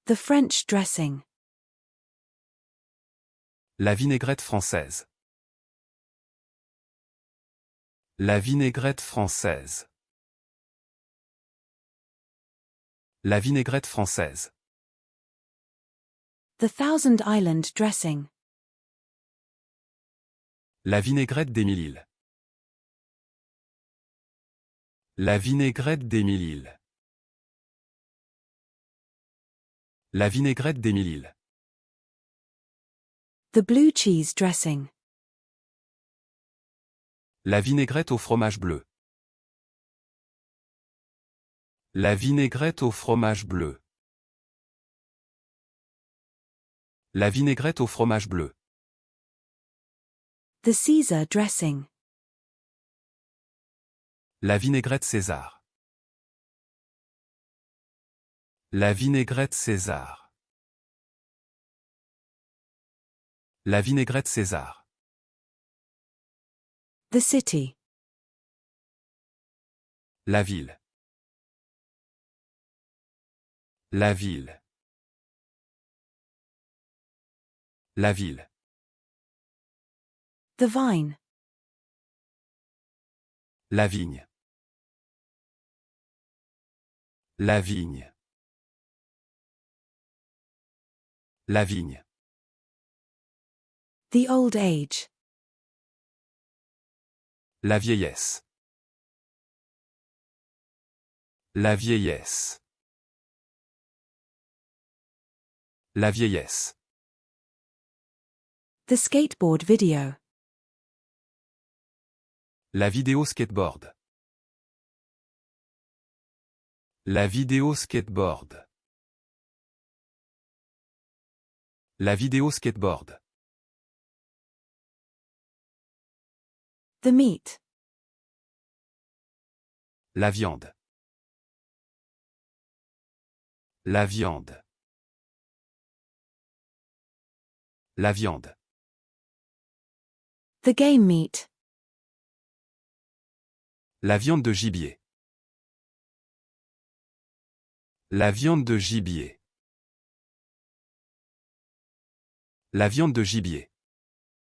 The French dressing. La vinaigrette française. La vinaigrette française. La vinaigrette française. The Thousand Island dressing. La vinaigrette d'Émile-Île. La vinaigrette d'Émile-Île. La vinaigrette d'Émile-Île. The blue cheese dressing. La vinaigrette au fromage bleu. La vinaigrette au fromage bleu. La vinaigrette au fromage bleu. The Caesar dressing. La vinaigrette César. La vinaigrette César. La vinaigrette César. The city. La ville. La ville. La ville. The vine. La vigne. La vigne. La vigne. The old age. La vieillesse. La vieillesse. La vieillesse. The skateboard video. La vidéo skateboard. La vidéo skateboard. La vidéo skateboard. The meat. La viande. La viande. La viande. The game meat. La viande de gibier. La viande de gibier. La viande de gibier.